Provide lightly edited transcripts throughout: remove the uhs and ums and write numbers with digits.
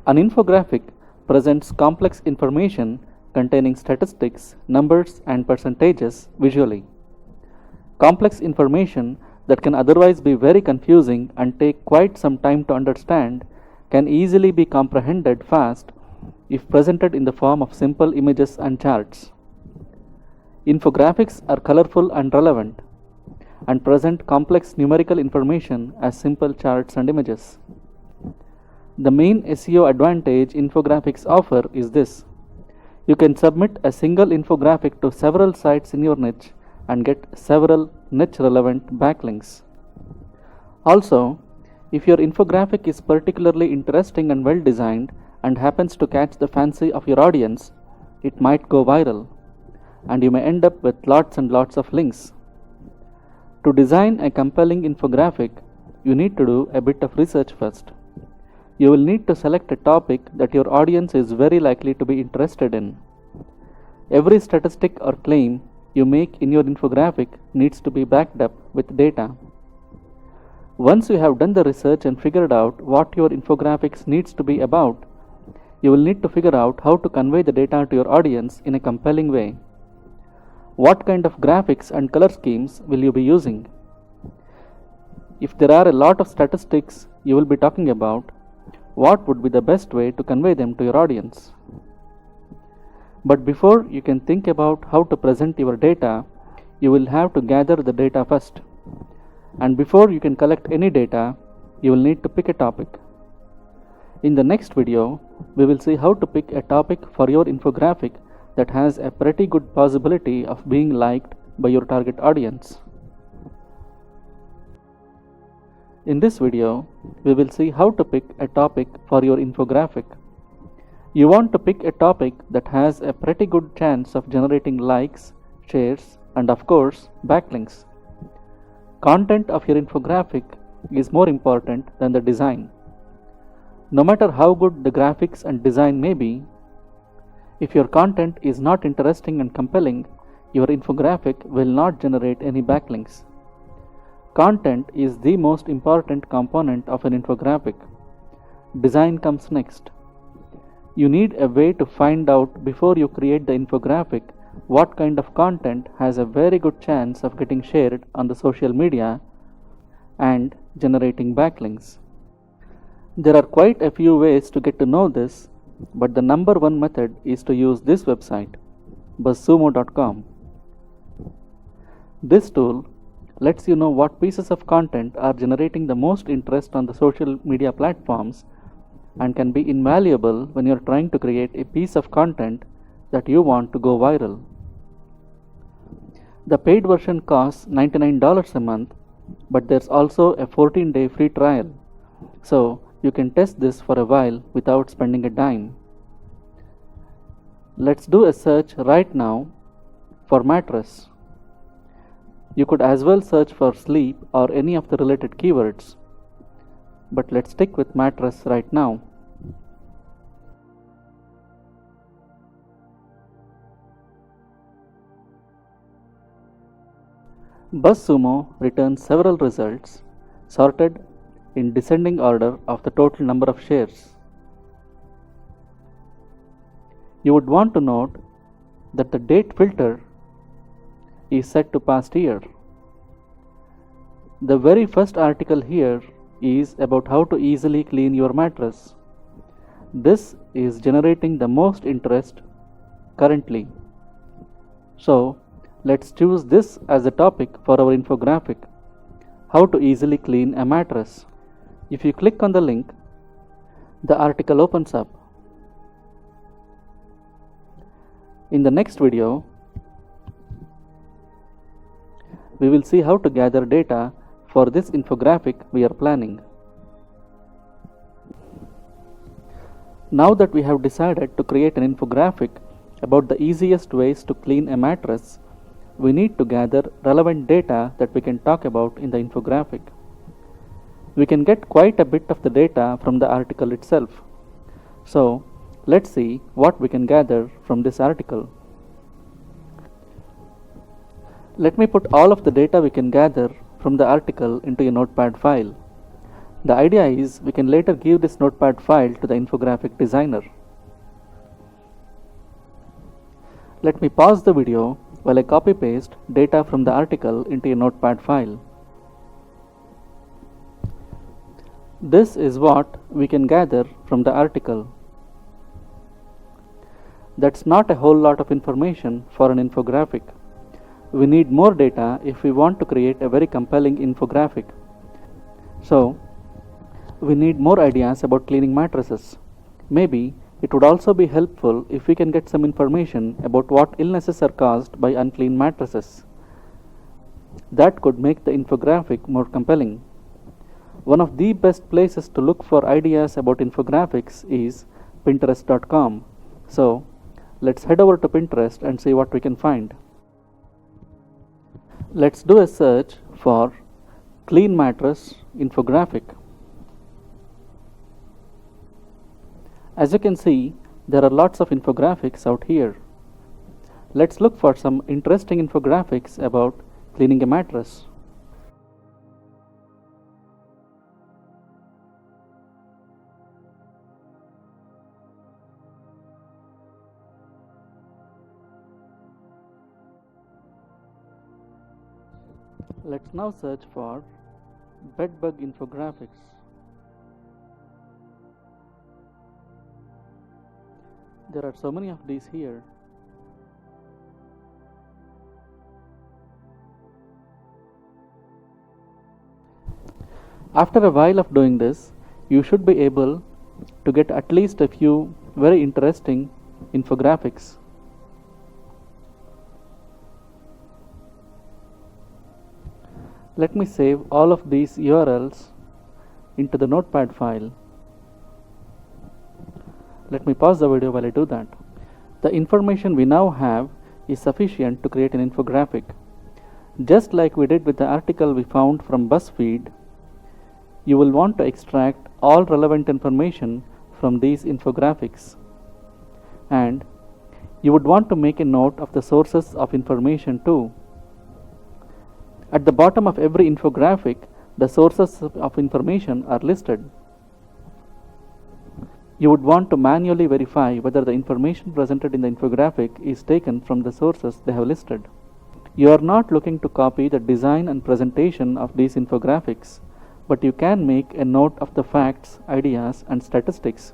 An infographic presents complex information containing statistics, numbers, and percentages visually. Complex information that can otherwise be very confusing and take quite some time to understand can easily be comprehended fast if presented in the form of simple images and charts. Infographics are colorful and relevant and present complex numerical information as simple charts and images. The main SEO advantage infographics offer is this: you can submit a single infographic to several sites in your niche and get several niche relevant backlinks. Also, if your infographic is particularly interesting and well designed and happens to catch the fancy of your audience, it might go viral, and you may end up with lots and lots of links. To design a compelling infographic, you need to do a bit of research first. You will need to select a topic that your audience is very likely to be interested in. Every statistic or claim you make in your infographic needs to be backed up with data. Once you have done the research and figured out what your infographics needs to be about, you will need to figure out how to convey the data to your audience in a compelling way. What kind of graphics and color schemes will you be using? If there are a lot of statistics you will be talking about, what would be the best way to convey them to your audience? But before you can think about how to present your data, you will have to gather the data first. And before you can collect any data, you will need to pick a topic. In the next video, we will see how to pick a topic for your infographic that has a pretty good possibility of being liked by your target audience. In this video, we will see how to pick a topic for your infographic. You want to pick a topic that has a pretty good chance of generating likes, shares, and of course, backlinks. Content of your infographic is more important than the design. No matter how good the graphics and design may be, if your content is not interesting and compelling, your infographic will not generate any backlinks. Content is the most important component of an infographic. Design comes next. You need a way to find out before you create the infographic what kind of content has a very good chance of getting shared on the social media and generating backlinks. There are quite a few ways to get to know this, but the number one method is to use this website, buzzsumo.com. This tool lets you know what pieces of content are generating the most interest on the social media platforms and can be invaluable when you're trying to create a piece of content that you want to go viral. The paid version costs $99 a month, but there's also a 14-day free trial, so you can test this for a while without spending a dime. Let's do a search right now for mattress. You could as well search for sleep or any of the related keywords, but let's stick with mattress right now. BuzzSumo returns several results sorted in descending order of the total number of shares. You would want to note that the date filter is set to past year. The very first article here is about how to easily clean your mattress. This is generating the most interest currently. So let's choose this as a topic for our infographic: how to easily clean a mattress. If you click on the link, the article opens up. In the next video, we will see how to gather data for this infographic we are planning. Now that we have decided to create an infographic about the easiest ways to clean a mattress, we need to gather relevant data that we can talk about in the infographic. We can get quite a bit of the data from the article itself. So let's see what we can gather from this article. Let me put all of the data we can gather from the article into a notepad file. The idea is we can later give this notepad file to the infographic designer. Let me pause the video while I copy paste data from the article into a notepad file. This is what we can gather from the article. That's not a whole lot of information for an infographic. We need more data if we want to create a very compelling infographic. So, we need more ideas about cleaning mattresses. Maybe it would also be helpful if we can get some information about what illnesses are caused by unclean mattresses. That could make the infographic more compelling. One of the best places to look for ideas about infographics is Pinterest.com. So, let's head over to Pinterest and see what we can find. Let's do a search for clean mattress infographic. As you can see, there are lots of infographics out here. Let's look for some interesting infographics about cleaning a mattress. Let's now search for bedbug infographics. There are so many of these here. After a while of doing this, you should be able to get at least a few very interesting infographics. Let me save all of these URLs into the notepad file. Let me pause the video while I do that. The information we now have is sufficient to create an infographic. Just like we did with the article we found from BuzzFeed, you will want to extract all relevant information from these infographics. And you would want to make a note of the sources of information too. At the bottom of every infographic, the sources of information are listed. You would want to manually verify whether the information presented in the infographic is taken from the sources they have listed. You are not looking to copy the design and presentation of these infographics, but you can make a note of the facts, ideas, and statistics.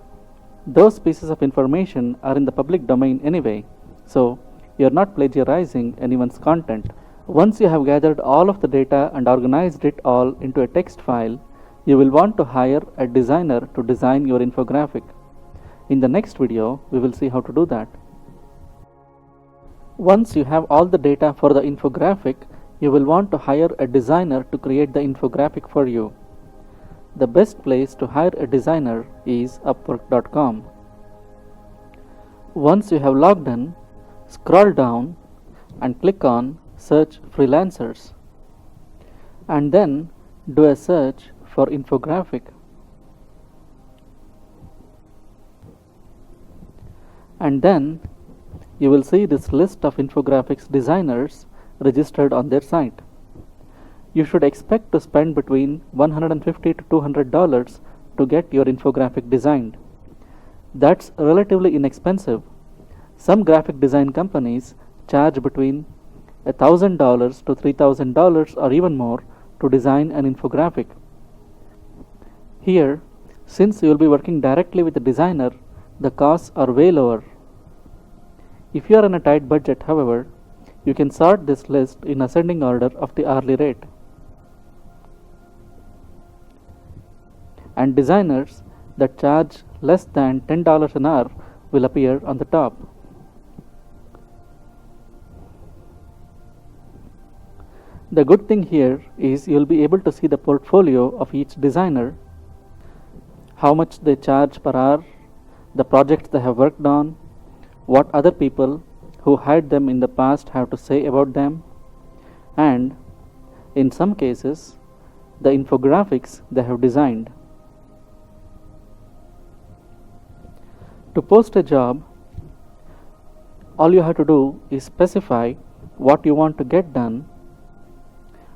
Those pieces of information are in the public domain anyway, so you are not plagiarizing anyone's content. Once you have gathered all of the data and organized it all into a text file, you will want to hire a designer to design your infographic. In the next video, we will see how to do that. Once you have all the data for the infographic, you will want to hire a designer to create the infographic for you. The best place to hire a designer is Upwork.com. Once you have logged in, scroll down and click on Search Freelancers, and then do a search for infographic. And then you will see this list of infographics designers registered on their site. You should expect to spend between $150 to $200 to get your infographic designed. That's relatively inexpensive. Some graphic design companies charge between $1,000 to $3,000 or even more to design an infographic. Here, since you will be working directly with the designer, the costs are way lower. If you are on a tight budget, however, you can sort this list in ascending order of the hourly rate. And designers that charge less than $10 an hour will appear on the top. The good thing here is you will be able to see the portfolio of each designer, how much they charge per hour, the projects they have worked on, what other people who hired them in the past have to say about them, and in some cases, the infographics they have designed. To post a job, all you have to do is specify what you want to get done,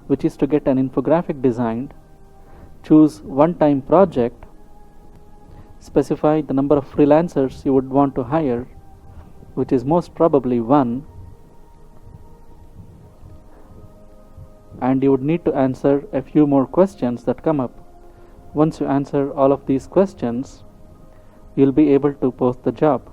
which is to get an infographic designed, choose one-time project, specify the number of freelancers you would want to hire, which is most probably 1, and you would need to answer a few more questions that come up. Once you answer all of these questions, you'll be able to post the job.